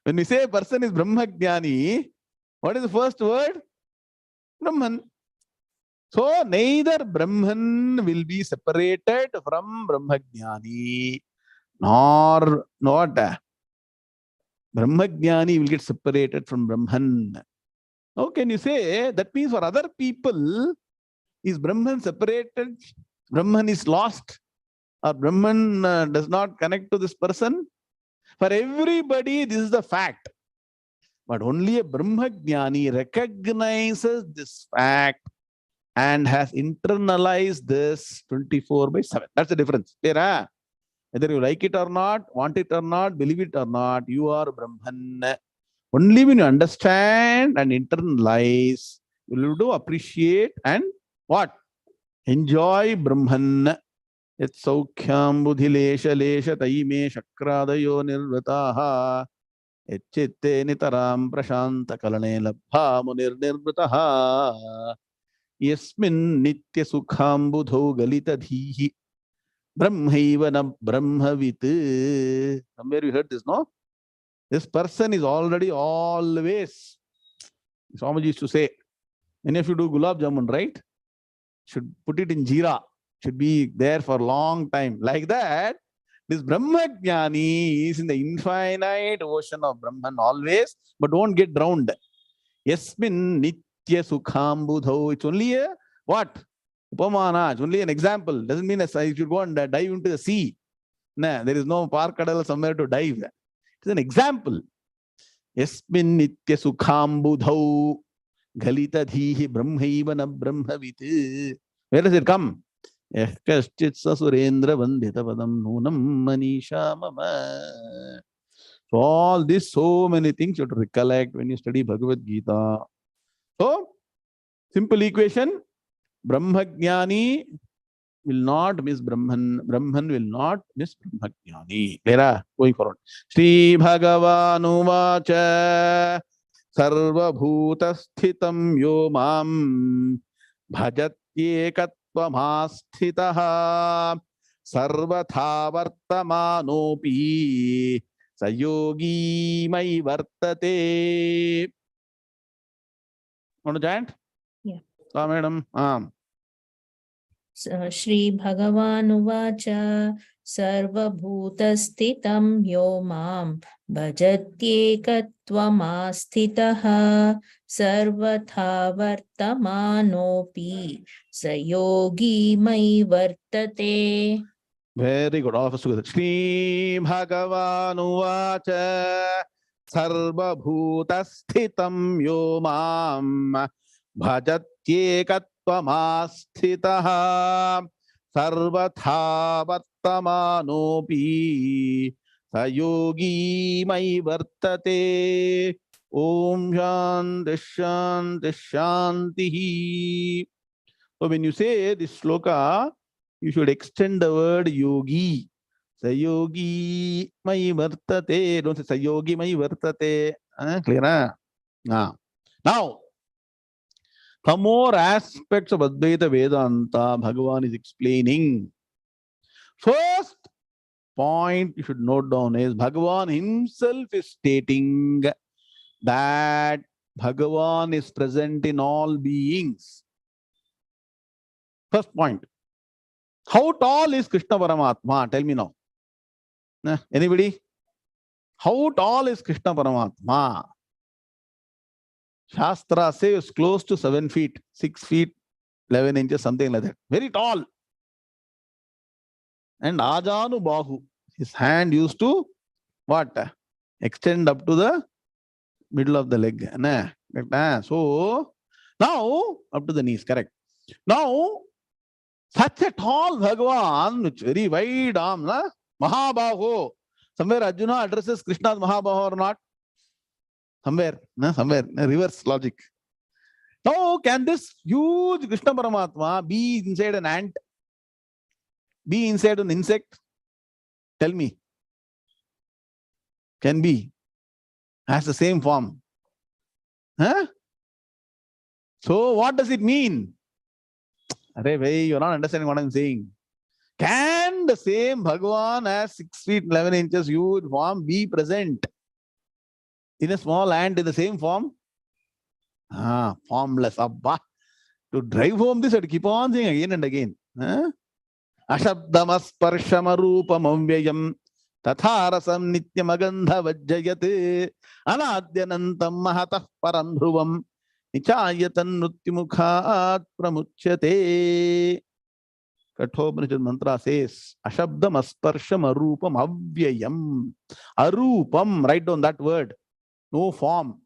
When we say a person is Brahmajnani, what is the first word? Brahman. So neither Brahman will be separated from Brahmajnani, nor not Brahmajnani will get separated from Brahman. How can you say that means for other people is Brahman separated, Brahman is lost, or Brahman does not connect to this person? For everybody, this is the fact. But only a Brahmajnani recognizes this fact and has internalized this 24/7. That's the difference. Clear? Whether you like it or not, want it or not, believe it or not, you are Brahman. Only when you understand and internalize, you will do appreciate and what? Enjoy Brahman. 𝐒𝐚𝐬 𝐊𝐚𝐫𝐚 𝐒𝐚𝐬 𝐿𝐴𝐚𝐷𝐢 नितरां प्रशान्तकलने लब्धा मुनिर्निर्वृतः यस्मिन् नित्यसुखाम्बुधौ गलितधीः ब्रह्मैव न ब्रह्मवित्. Somewhere you heard this, no? This person is already always. Swamiji used to say, many of you do gulab jamun, right? Should put it in jeera. Should be there for a long time. Like that, this Brahmajnani is in the infinite ocean of Brahman always, but don't get drowned. Yasmin nitya sukhambuddhau. It's only a what? Upamana. It's only an example. Doesn't mean you should go and dive into the sea. No, there is no parkadal somewhere to dive. It's an example. Yasmin nitya sukhambuddhau galita dhihi brahmaiva na brahmavit. Where does it come? Kaschit sasurendra vandhita padam nunam manisha mama. So all this, so many things you have to recollect when you study Bhagavad Gita. So, simple equation, Brahmajnani will not miss Brahman, Brahman will not miss Brahmajnani. Clear? Going forward. Sri Bhagavanu vacha sarva bhuta sthitam yo mam bhajatyekatvamasthitaha sarvatha vartamanopi sayogi mai vartate. Want to chant? Yeah. Madam. Shri Bhagavanuvacha sarvabhutastitam yo mam bhajatyekatvamasthitaha sarvatha vartamanopi sayogi mai vartate. Very good. All of us together. Shri Bhagavanu vacha sarva bhuta sthitam yo mam bhajatyekatvamasthitaha sarvatha vartamanopi sayogi mai vartate. Om Shanti Shanti Shanti. So when you say this shloka, you should extend the word yogi. Sayogi mai vartate. Don't say sayogi mai vartate. Clear? Now, some more aspects of Advaita Vedanta Bhagavan is explaining. First point you should note down is Bhagavan himself is stating that Bhagavan is present in all beings. First point. How tall is Krishna Paramatma? Tell me now. Anybody? How tall is Krishna Paramatma? Shastra says close to 7 feet, 6 feet, 11 inches, something like that. Very tall. And Ajanu Bahu, his hand used to what? Extend up to the middle of the leg. So now up to the knees, correct. Now such a tall Bhagavan with very wide arm, Mahabaho. Somewhere Arjuna addresses Krishna as Mahabaho or not? Somewhere, reverse logic. Now, can this huge Krishna Paramatma be inside an ant? Be inside an insect? Tell me. Can be. has the same form. Huh? So what does it mean? You're not understanding what I'm saying. Can the same Bhagavan as 6 feet 11 inches huge form be present in a small ant in the same form? Formless. Abba. To drive home this, I keep on saying again and again. Ashabdamasparshamaroopam 𝐿𝐕𝐢 tatharasam nityamagandha vajjayate anadyanantam mahatah param dhruvam nichayatan nrutyamukhat pramuchyate. Kathopanishad mantra says, Ashabdam asparsham arupam 𝐿𝐕𝐢. Arupam, write down that word. No form,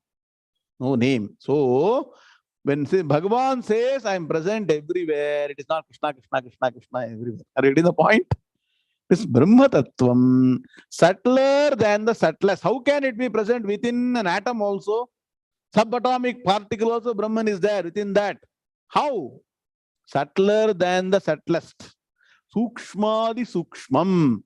no name. So, when Bhagavan says, I am present everywhere, it is not Krishna, Krishna, Krishna, Krishna everywhere. Are you getting the point? This Brahma Tattvam, subtler than the subtlest. How can it be present within an atom also? Subatomic particle also, Brahman is there within that. How? Subtler than the subtlest. Sukshmadi sukshmam.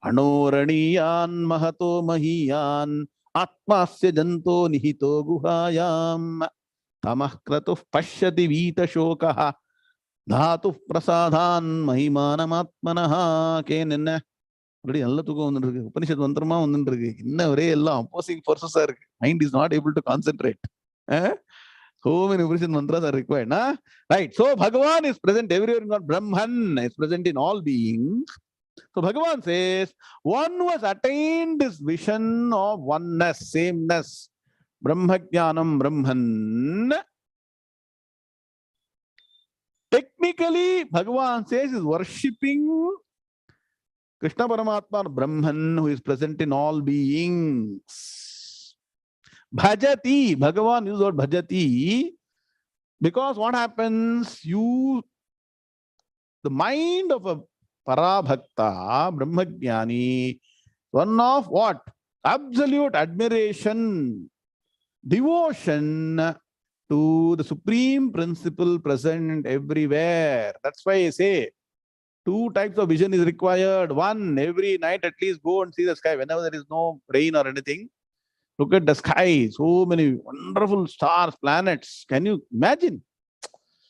Anoraniyan mahato mahiyan. Atmasya janto nihito guhayam. Tamah kratuh pashyati vita shokaha. Dhatu prasadhan mahimanamatmanaha. Kenenna. Already alla thukku vandundirukku. Upanishad mantrama vandundirukku. Inna ore ella opposing forces are. Mind is not able to concentrate. So many Upanishad mantras are required. Right. So Bhagavan is present everywhere. Not Brahman is present in all beings. So Bhagavan says, one who has attained this vision of oneness, sameness, Brahmajnanam Brahman. Technically, Bhagavan says is worshipping Krishna Paramatma Brahman who is present in all beings. Bhajati, Bhagavan uses the word bhajati because what happens? The mind of a Parabhakta, Brahmajnani, one of what? Absolute admiration, devotion to the supreme principle present everywhere. That's why I say 2 types of vision is required. One, every night at least go and see the sky whenever there is no rain or anything. Look at the sky, so many wonderful stars, planets. Can you imagine?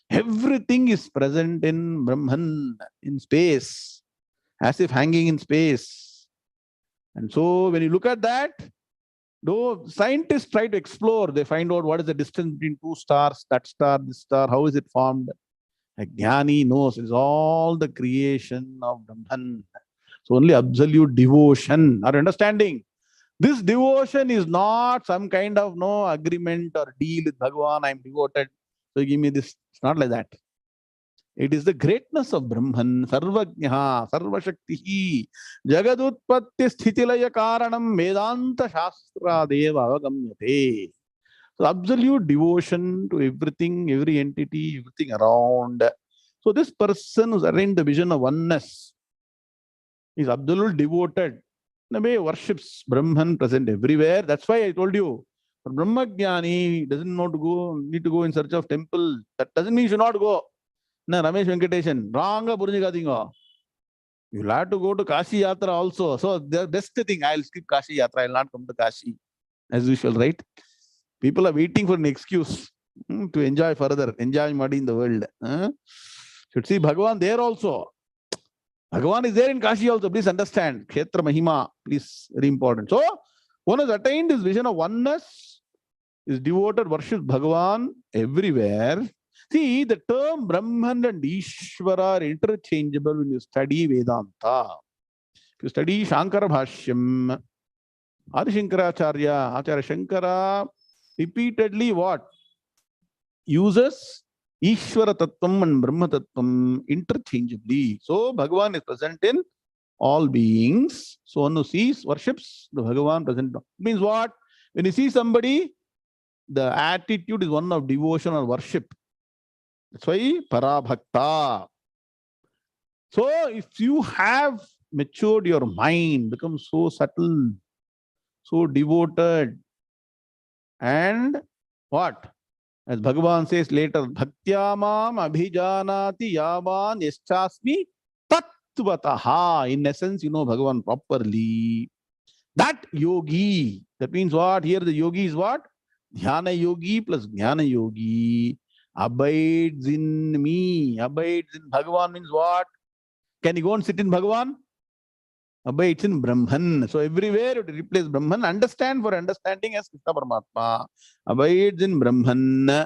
Everything is present in Brahman, in space, as if hanging in space. And so when you look at that, though scientists try to explore, they find out what is the distance between 2 stars, that star, this star, how is it formed. A Jnani knows it is all the creation of Brahman. So only absolute devotion or understanding. This devotion is not some kind of agreement or deal with Bhagavan, I am devoted, so give me this. It's not like that. It is the greatness of Brahman, Sarvajnaha, Sarvashaktihi, Jagadutpatti Sthitilayya Karanam Vedanta Shastra Deva Avagamyate. So absolute devotion to everything, every entity, everything around. So this person who's attained the vision of oneness is absolutely devoted. In a way, worships Brahman present everywhere. That's why I told you, for Brahmajnani doesn't need to go in search of temple. That doesn't mean you should not go. No, Ramesh Venkateshan, wrong. You'll have to go to Kashi Yatra also. So the best thing, I'll skip Kashi Yatra. I'll not come to Kashi. As usual, right? People are waiting for an excuse to enjoy further, enjoy mud in the world. Should see Bhagavan there also. Bhagavan is there in Kashi also. Please understand. Kshetra Mahima, please, very important. So, one has attained this vision of oneness, is devoted, worships Bhagavan everywhere. See, the term Brahman and Ishvara are interchangeable when you study Vedanta. If you study Shankara Bhashyam, Adi Shankaracharya, Acharya Shankara, repeatedly what? Uses Ishvara Tattvam and Brahma Tattvam interchangeably. So, Bhagavan is present in all beings. So, one who sees, worships the Bhagavan present. Means what? When you see somebody, the attitude is one of devotion or worship. That's why Parabhakta. So, if you have matured your mind, become so subtle, so devoted, and what? As Bhagavan says later, Bhaktyamam abhijanati yavan yaschasmi tattvataha. In essence, you know Bhagavan properly. That yogi, that means what? Here the yogi is what? Dhyana yogi plus jnana yogi abides in me, abides in Bhagavan means what? Can you go and sit in Bhagavan? Abides in Brahman. So everywhere you replace Brahman, understand for understanding as Krishna Paramatma. Abides in Brahman.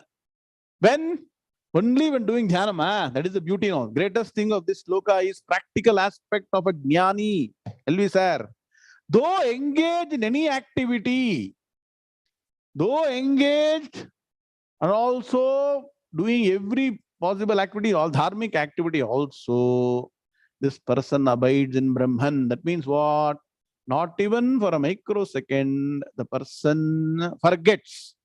When? Only when doing dhyana, that is the beauty now. Greatest thing of this sloka is practical aspect of a jnani. LV sir. Though engaged in any activity, though engaged and also doing every possible activity, all dharmic activity also, this person abides in Brahman. That means what? Not even for a microsecond, the person forgets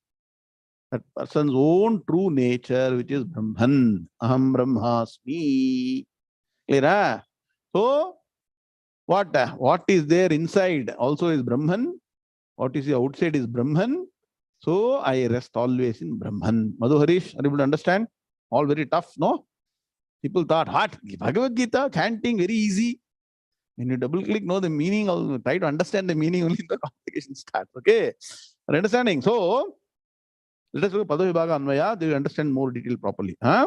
that person's own true nature, which is Brahman. Aham Brahmasmi. Clear? Huh? So, what is there inside also is Brahman. What is the outside is Brahman. So, I rest always in Brahman. Madhu Harish, are you able to understand? All very tough, no? People thought, what? Bhagavad Gita, chanting, very easy. When you double click, know the meaning, I'll try to understand the meaning, only the complication starts. Okay? Are you understanding? So, let us look at Padavibhaga Anvaya, they will understand more detail properly. Huh?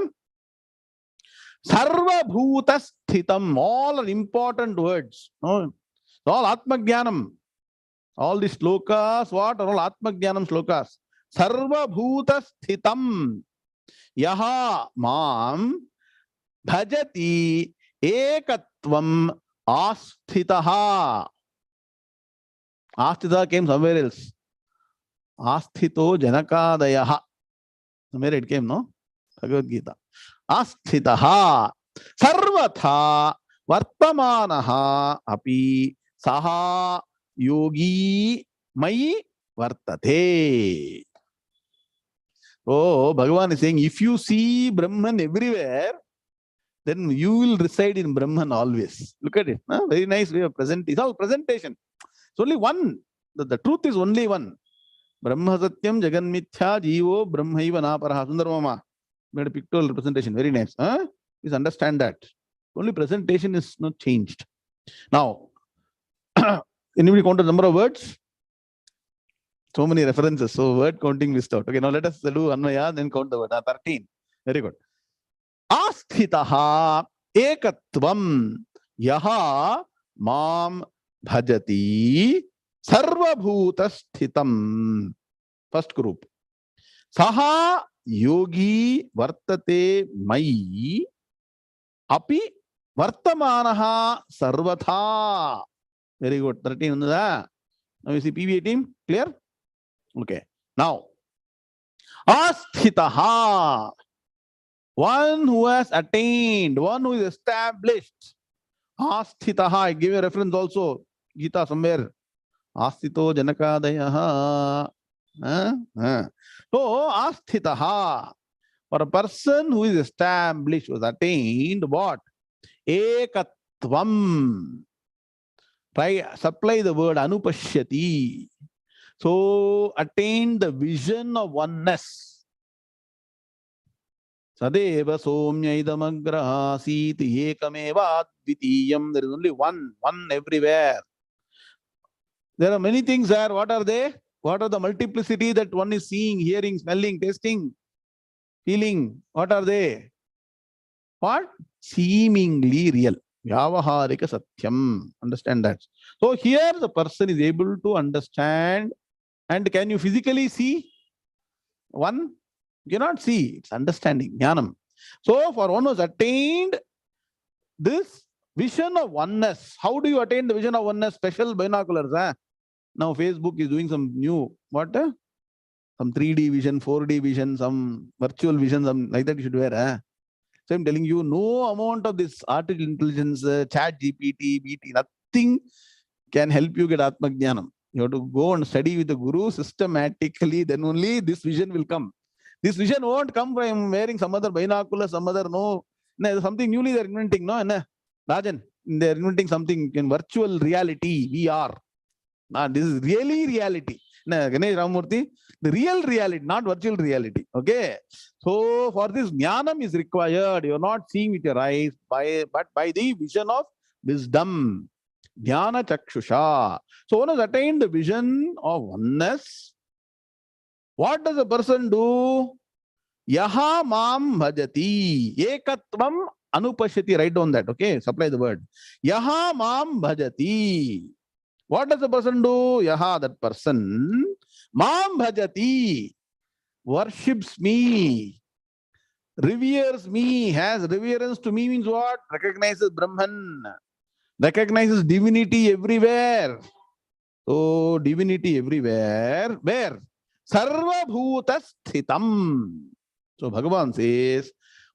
Sarva Bhuta Sthitam, all are important words. No? All Atma Jnanam. All the slokas, what are all Atma Jnanam slokas? Sarva Bhuta Sthitam. Yaha Mam Bhajati Ekatvam Asthitaha. Asthita came somewhere else. Asthito Janakadayaha. Somewhere it came, no? Bhagavad Gita. Asthitaha sarvatha vartamanaha api saha yogi mai vartate. Oh, Bhagavan is saying, if you see Brahman everywhere, then you will reside in Brahman always. Look at it. Huh? Very nice way of presenting. It's all presentation. It's only one. The truth is only one. Brahma Satyam Jagan Mithya Jivo Brahmaiva Naparaha. Sundaramama made a pictorial representation. Very nice. Huh? Please understand that. Only presentation is not changed. Now, anybody count the number of words? So many references. So word counting missed out. Okay, now let us do Anvaya, then count the word. 13. Very good. Asthitaha ekatvam yaha mam bhajati sarvabhuta sthitam. First group. Saha yogi vartate mai api vartamanaha sarvatha. Very good. 13. Now you see PVA team. Clear? Okay. Now, asthitaha. One who has attained, one who is established. Asthitaha. I give you a reference also. Gita somewhere. Asthito Janakadayaha. So, asthitaha. For a person who is established, who has attained what? Ekatvam. Try, supply the word anupashyati. So, attain the vision of oneness. Sadeva somya idamagraha 𝐒𝐚𝐽 𝐊𝐚𝐫𝐚. There is only one everywhere. There are many things there. What are they? What are the multiplicity that one is seeing, hearing, smelling, tasting, feeling? What are they? What? Seemingly real. Vyavaharika satyam. Understand that. So here the person is able to understand. And can you physically see one? You cannot see. It's understanding. Jnanam. So for one who has attained this vision of oneness. How do you attain the vision of oneness? Special binoculars. Now Facebook is doing some new, what? Some 3D vision, 4D vision, some virtual vision, some like that you should wear. So I'm telling you, no amount of this artificial intelligence, chat GPT, BT, nothing can help you get Atma Jnanam. You have to go and study with the Guru systematically, then only this vision will come. This vision won't come from wearing some other binocular, some other, no, something newly they're inventing, no? Rajan, they're inventing something in virtual reality, VR. This is really reality. Ganesh Ramurthy, the real reality, not virtual reality. Okay. So for this jnanam is required. You're not seeing with your eyes, but by the vision of wisdom. Dhyana chakshusha. So one has attained the vision of oneness. What does a person do? Yaha mam bhajati. Ekatvam anupashyati. Write down that. Okay. Supply the word. Yaha mam bhajati. What does the person do? Yaha, that person. Mam bhajati. Worships me. Reveres me. Has reverence to me means what? Recognizes Brahman. Recognizes divinity everywhere. So, divinity everywhere. Where? Sarva bhuta sthitam. So, Bhagavan says,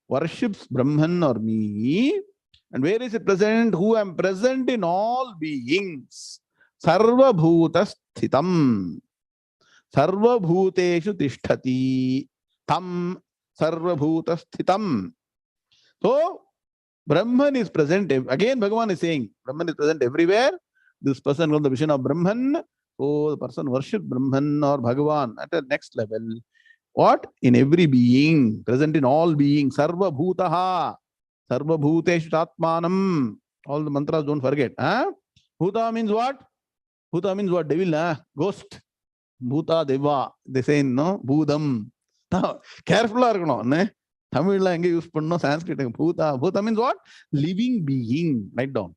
worships Brahman or me. And where is it present? Who am present in all beings. Sarva bhuta sthitam. Sarva bhuteshu tishtati. Tam sarva bhuta sthitam. So, Brahman is present. Again, Bhagavan is saying, Brahman is present everywhere. This person got the vision of Brahman. So the person worships Brahman or Bhagavan at the next level. What? In every being, present in all beings. Sarva bhutaha. Sarva bhuteshu atmanam. All the mantras don't forget. Huh? Bhuta means what? Bhuta means what? Devil, huh? Ghost. Bhuta deva. They say, no? Bhudam. Careful, no? Tamil la use panno, Sanskrit. Bhuta. Bhuta means what? Living being. Write down.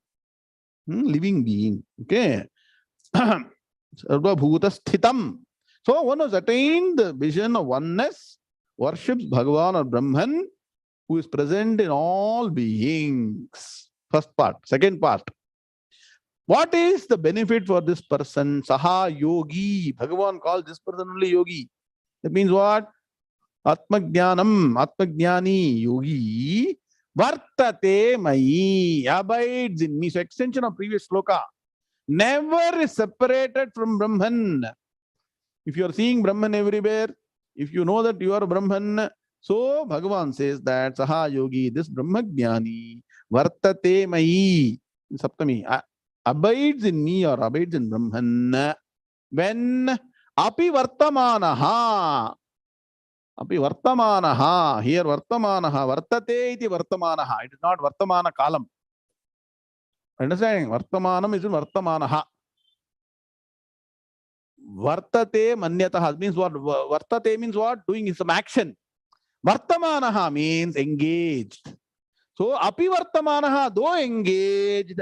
Living being. Okay. Sarva bhuta sthitam. So one has attained the vision of oneness, worships Bhagavan or Brahman, who is present in all beings. First part. Second part. What is the benefit for this person? Saha yogi. Bhagavan calls this person only yogi. That means what? Atmajnanam, Atmajnani, yogi, vartate mai, abides in me. So extension of previous sloka. Never is separated from Brahman. If you are seeing Brahman everywhere, if you know that you are Brahman, so Bhagavan says that Saha yogi, this Brahmajnani, vartate mai, Saptami, abides in me or abides in Brahman. When api vartamanaha. Api vartamanaha. Here vartamanaha. Vartate iti vartamanaha. It is not vartamana kalam. Understanding? Vartamanam is in vartamanaha. Vartate manyataha means what? Vartate means what? Doing some action. Vartamanaha means engaged. So api vartamanaha, though engaged,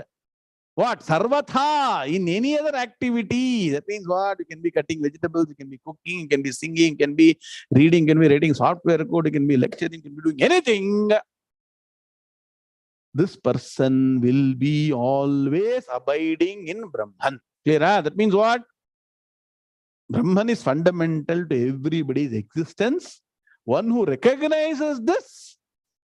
what? Sarvatha, in any other activity. That means what? You can be cutting vegetables, you can be cooking, you can be singing, you can be reading, you can be writing software code, you can be lecturing, you can be doing anything. This person will be always abiding in Brahman. Clear? That means what? Brahman is fundamental to everybody's existence. One who recognizes this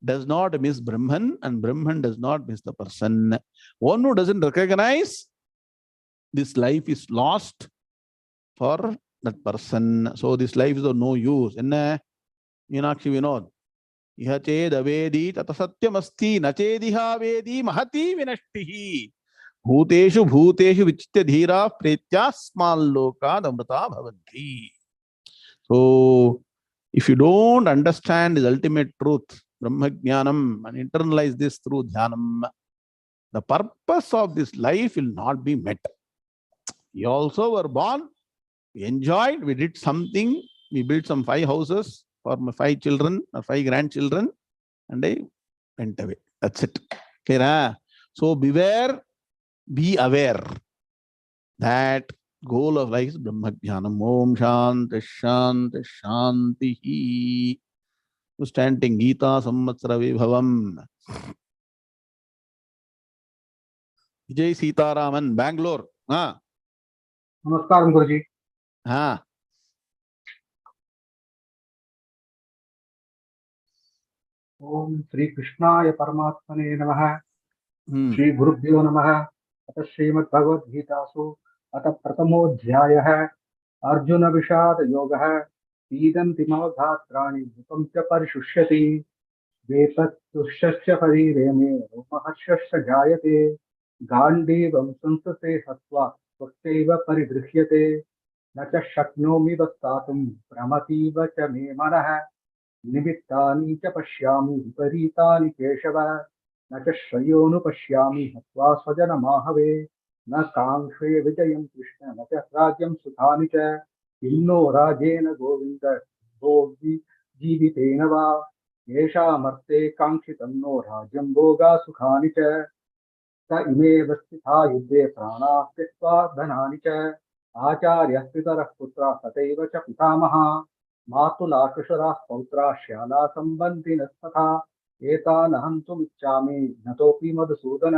does not miss Brahman, and Brahman does not miss the person. One who doesn't recognize, this life is lost for that person. So this life is of no use. Enna? Meenakshi Vinod. Iha chedavedi tatasatyamasti nachediha vedi mahati vinashtihi. Bhuteshu bhuteshu vichitya dhira pretyasmalloka damrata bhavanti. So if you don't understand the ultimate truth, Brahmajnanam, and internalize this through Dhyanam, the purpose of this life will not be met. We also were born, we enjoyed, we did something, we built some 5 houses for my 5 children or 5 grandchildren, and I went away. That's it. Clear? So beware, be aware that goal of life is Brahmajnanam. Om Shanti Shanti Shanti. Chanting Gita Samvatsara Vaibhavam. Vijay Sitaraman, Bangalore. Namaskaram, Guruji. Om Sri Krishnaya Paramatmane Namaha. Sri Gurubhyo Namaha. Ata Srimad Bhagavad Gita su ata pratamodhyayah Arjuna Vishad Yogah Peetantimavdhatrani Bhutamcha Parishushyati Vepatushasya Parireme Romahashasya Jayate Gandivam Sansase Hatva Swasteva Paridrishyate Nacha Shaknomi Vastatum Brahmativa Cha Me Manaha Nimittani cha pashyami viparitani keshava na cha shrayonu pashyami hatva svajana mahave न कांक्षे विजयं कृष्ण न च राज्यं सुखानि च किं no Rajen Govind भोगि जीवितेन वा येषामर्थे काङ्क्षितं no राज्यं भोगा सुखानि च स इमेव स्थिता युद्धे प्राणाः त्यक्त्वा धनानि च आचार्यः पितरः पुत्राः तथैव च पितामहः मातुला श्वशुराः पौत्राः श्याला सम्बन्धिनस्तथा एतान् हन्तुमिच्छामि नतोऽपि मधुसूदन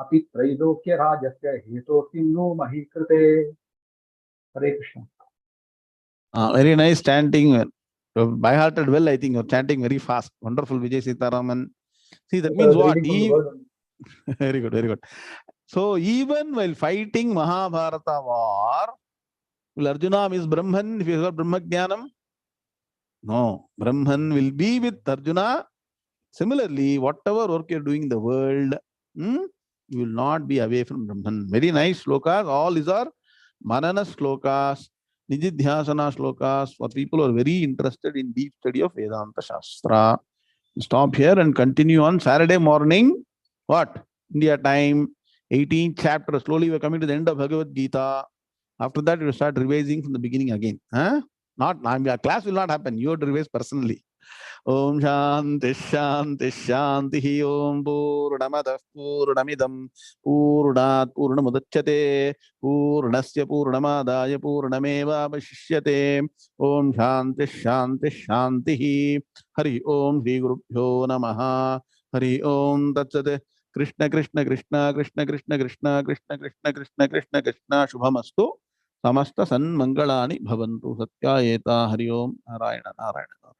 अपि त्रैलोक्यराजस्य हेतोः किं नो मही कृते। हरे Krishna. Very nice chanting. By hearted well, I think you're chanting very fast. Wonderful, Vijay Sitaraman. See, that means what? Very good, very good. So, even while fighting Mahabharata war, will Arjuna miss Brahman if he has Brahma Jnanam? No. Brahman will be with Arjuna. Similarly, whatever work you're doing in the world, you will not be away from Brahman. Very nice slokas. All these are Manana slokas, Nijidhyasana slokas for people who are very interested in deep study of Vedanta Shastra. Stop here and continue on Saturday morning. What? India time, 18th chapter. Slowly we're coming to the end of Bhagavad Gita. After that, you start revising from the beginning again. Class will not happen. You have to revise personally. Om Shanti Shanti Shanti Om Purnamadah Purnamidam Purnat Purnamudachyate Purnasya Purnamadaya Purnameva Vashishyate Om Shanti Shanti Shanti Hari Om Shri Gurubhyo Namaha Hari Om Tatsate Krishna Krishna Krishna Krishna Krishna Krishna Krishna Krishna Krishna Krishna Krishna Shubhamastu Samasta San Mangalani Bhavantu Satyayeta Hari Om Narayana Narayana.